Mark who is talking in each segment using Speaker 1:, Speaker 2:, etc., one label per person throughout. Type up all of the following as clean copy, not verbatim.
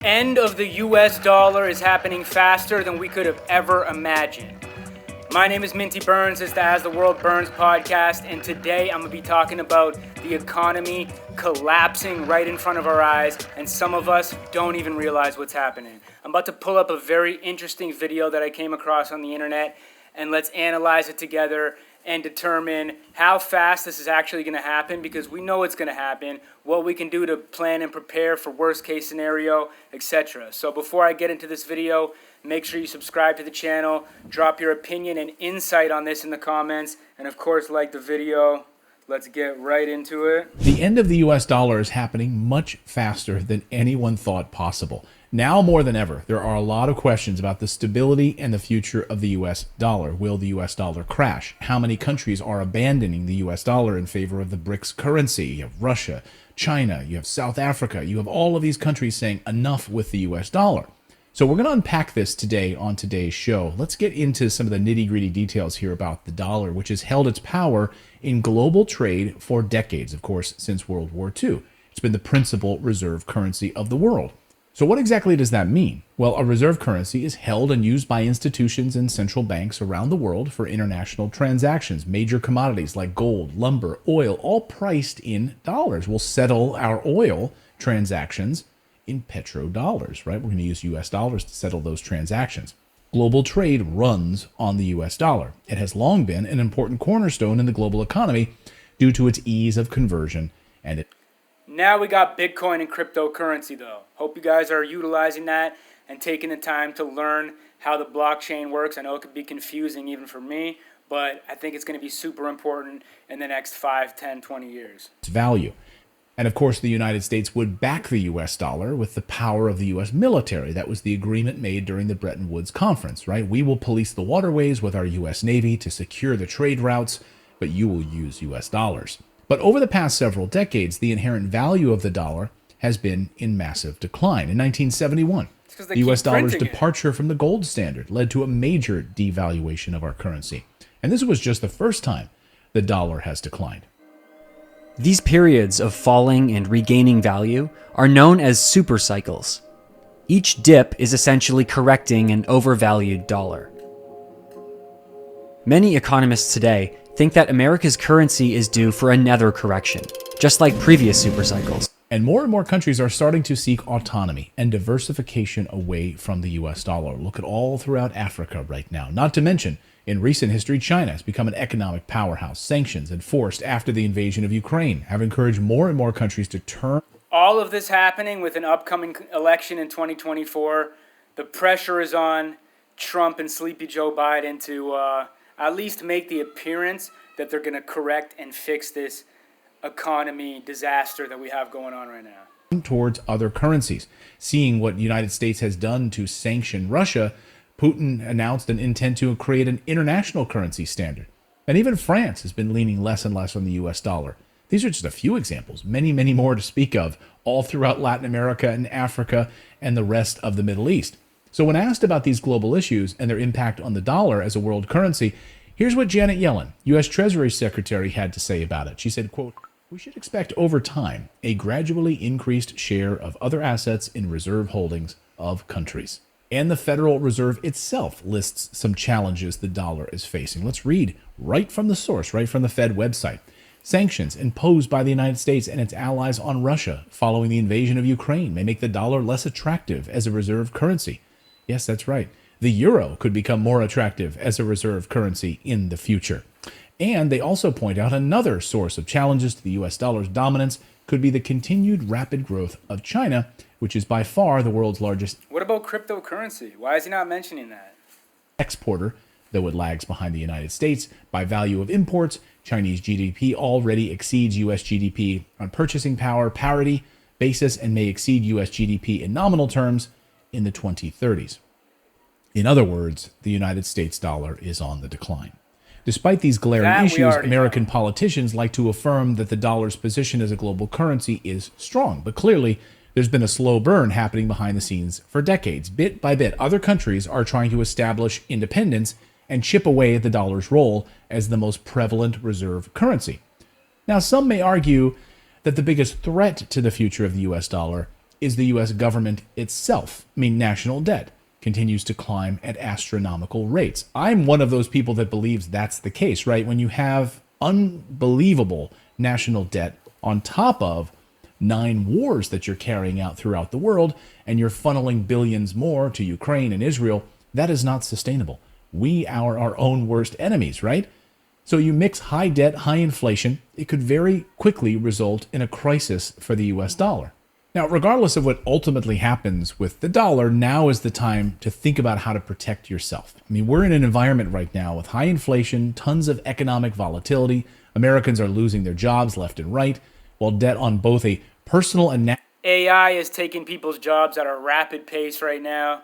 Speaker 1: End of the US dollar is happening faster than we could have ever imagined. My name is Minty Burns. It's the As the World Burns podcast, and today I'm going to be talking about the economy collapsing right in front of our eyes, and some of us don't even realize what's happening. I'm about to pull up a very interesting video that I came across on the internet, and let's analyze it together and determine how fast this is actually going to happen, because we know it's going to happen, what we can do to plan and prepare for worst case scenario, etc. So before I get into this video, make sure you subscribe to the channel, drop your opinion and insight on this in the comments, and of course like the video. Let's get right into it.
Speaker 2: The end of the US dollar is happening much faster than anyone thought possible. Now more than ever, there are a lot of questions about the stability and the future of the US dollar. Will the US dollar crash? How many countries are abandoning the US dollar in favor of the BRICS currency? You have Russia, China, you have South Africa, you have all of these countries saying enough with the US dollar. So we're going to unpack this today on today's show. Let's get into some of the nitty-gritty details here about the dollar, which has held its power in global trade for decades, of course, since World War II. It's been the principal reserve currency of the world. So what exactly does that mean? Well, a reserve currency is held and used by institutions and central banks around the world for international transactions. Major commodities like gold, lumber, oil, all priced in dollars. We'll settle our oil transactions in petrodollars, right? We're going to use US dollars to settle those transactions. Global trade runs on the US dollar. It has long been an important cornerstone in the global economy due to its ease of conversion and it.
Speaker 1: Now we got Bitcoin and cryptocurrency though. Hope you guys are utilizing that and taking the time to learn how the blockchain works. I know it could be confusing even for me, but I think it's going to be super important in the next 5, 10, 20 years.
Speaker 2: Its value. And of course, the United States would back the US dollar with the power of the US military. That was the agreement made during the Bretton Woods Conference, right? We will police the waterways with our US Navy to secure the trade routes, but you will use US dollars. But over the past several decades, the inherent value of the dollar has been in massive decline. In 1971, the US dollar's departure from the gold standard led to a major devaluation of our currency. And this was just the first time the dollar has declined.
Speaker 3: These periods of falling and regaining value are known as super cycles. Each dip is essentially correcting an overvalued dollar. Many economists today think that America's currency is due for another correction, just like previous super cycles.
Speaker 2: And more countries are starting to seek autonomy and diversification away from the US dollar. Look at all throughout Africa right now. Not to mention, in recent history, China has become an economic powerhouse. Sanctions enforced after the invasion of Ukraine have encouraged more and more countries to turn.
Speaker 1: All of this happening with an upcoming election in 2024. The pressure is on Trump and Sleepy Joe Biden to at least make the appearance that they're going to correct and fix this economy disaster that we have going on right now.
Speaker 2: Towards other currencies. Seeing what the United States has done to sanction Russia, Putin announced an intent to create an international currency standard. And even France has been leaning less and less on the US dollar. These are just a few examples, many more to speak of, all throughout Latin America and Africa and the rest of the Middle East. So when asked about these global issues and their impact on the dollar as a world currency, here's what Janet Yellen, U.S. Treasury Secretary, had to say about it. She said, quote, "We should expect over time a gradually increased share of other assets in reserve holdings of countries." And the Federal Reserve itself lists some challenges the dollar is facing. Let's read right from the source, right from the Fed website. Sanctions imposed by the United States and its allies on Russia following the invasion of Ukraine may make the dollar less attractive as a reserve currency. Yes, that's right. The euro could become more attractive as a reserve currency in the future. And they also point out another source of challenges to the US dollar's dominance could be the continued rapid growth of China, which is by far the world's largest.
Speaker 1: What about cryptocurrency? Why is he not mentioning that?
Speaker 2: Exporter, though it lags behind the United States. By value of imports, Chinese GDP already exceeds US GDP on purchasing power parity basis and may exceed US GDP in nominal terms in the 2030s. In other words, the United States dollar is on the decline. Despite these glaring issues, American politicians like to affirm that the dollar's position as a global currency is strong. But clearly, there's been a slow burn happening behind the scenes for decades. Bit by bit, other countries are trying to establish independence and chip away at the dollar's role as the most prevalent reserve currency. Now, some may argue that the biggest threat to the future of the US dollar is the US government itself. I mean, national debt continues to climb at astronomical rates. I'm one of those people that believes that's the case, right? When you have unbelievable national debt on top of 9 wars that you're carrying out throughout the world, and you're funneling billions more to Ukraine and Israel, that is not sustainable. We are our own worst enemies, right? So you mix high debt, high inflation, it could very quickly result in a crisis for the US dollar. Now, regardless of what ultimately happens with the dollar, now is the time to think about how to protect yourself. I mean, we're in an environment right now with high inflation, tons of economic volatility. Americans are losing their jobs left and right, while debt on both a personal and
Speaker 1: AI is taking people's jobs at a rapid pace right now.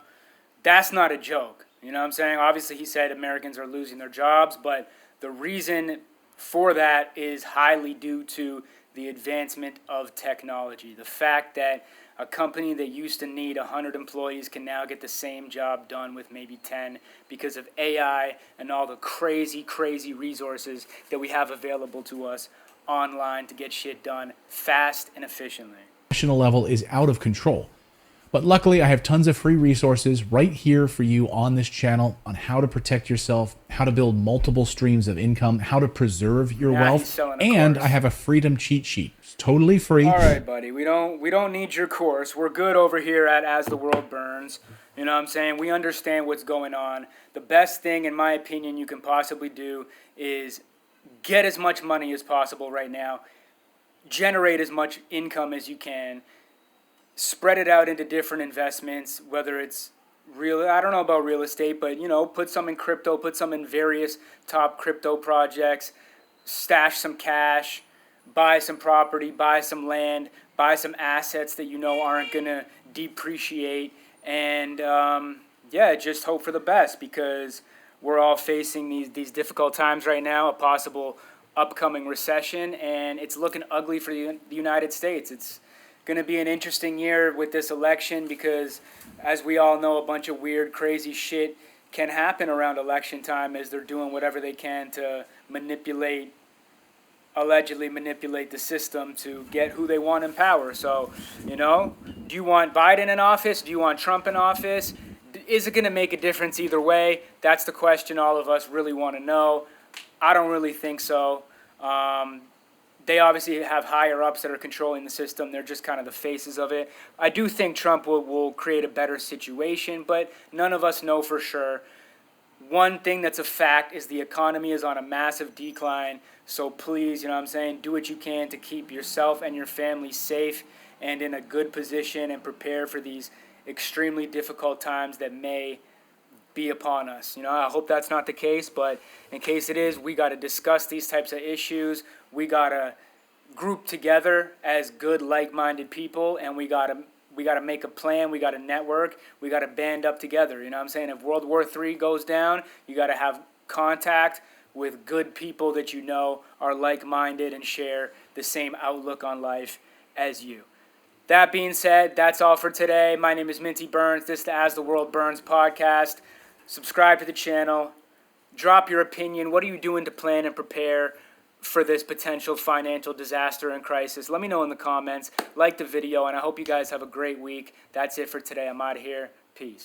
Speaker 1: That's not a joke. You know what I'm saying? Obviously, he said Americans are losing their jobs, but the reason for that is highly due to the advancement of technology. The fact that a company that used to need 100 employees can now get the same job done with maybe 10 because of AI and all the crazy, crazy resources that we have available to us online to get shit done fast and efficiently.
Speaker 2: national level is out of control. But luckily, I have tons of free resources right here for you on this channel on how to protect yourself, how to build multiple streams of income, how to preserve your wealth, and I have a freedom cheat sheet. It's totally free.
Speaker 1: All right, buddy. We don't need your course. We're good over here at As the World Burns. You know what I'm saying? We understand what's going on. The best thing, in my opinion, you can possibly do is get as much money as possible right now. Generate as much income as you can. Spread it out into different investments, whether it's real, I don't know about real estate, but, you know, put some in crypto, put some in various top crypto projects, stash some cash, buy some property, buy some land, buy some assets that you know aren't going to depreciate, and, just hope for the best, because we're all facing these difficult times right now, a possible upcoming recession, and it's looking ugly for the United States. It's going to be an interesting year with this election because, as we all know, a bunch of weird, crazy shit can happen around election time as they're doing whatever they can to allegedly manipulate the system to get who they want in power. So, you know, do you want Biden in office? Do you want Trump in office? Is it going to make a difference either way? That's the question all of us really want to know. I don't really think so. They obviously have higher-ups that are controlling the system. They're just kind of the faces of it. I do think Trump will create a better situation, but none of us know for sure. One thing that's a fact is the economy is on a massive decline. So please, you know what I'm saying, do what you can to keep yourself and your family safe and in a good position and prepare for these extremely difficult times that may be upon us. You know, I hope that's not the case, but in case it is, we got to discuss these types of issues. We got to group together as good, like-minded people, and we got to make a plan. We got to network. We got to band up together. You know what I'm saying? If World War III goes down, you got to have contact with good people that you know are like-minded and share the same outlook on life as you. That being said, that's all for today. My name is Minty Burns. This is the As the World Burns podcast. Subscribe to the channel. Drop your opinion. What are you doing to plan and prepare for this potential financial disaster and crisis? Let me know in the comments. Like the video, and I hope you guys have a great week. That's it for today. I'm out of here. Peace.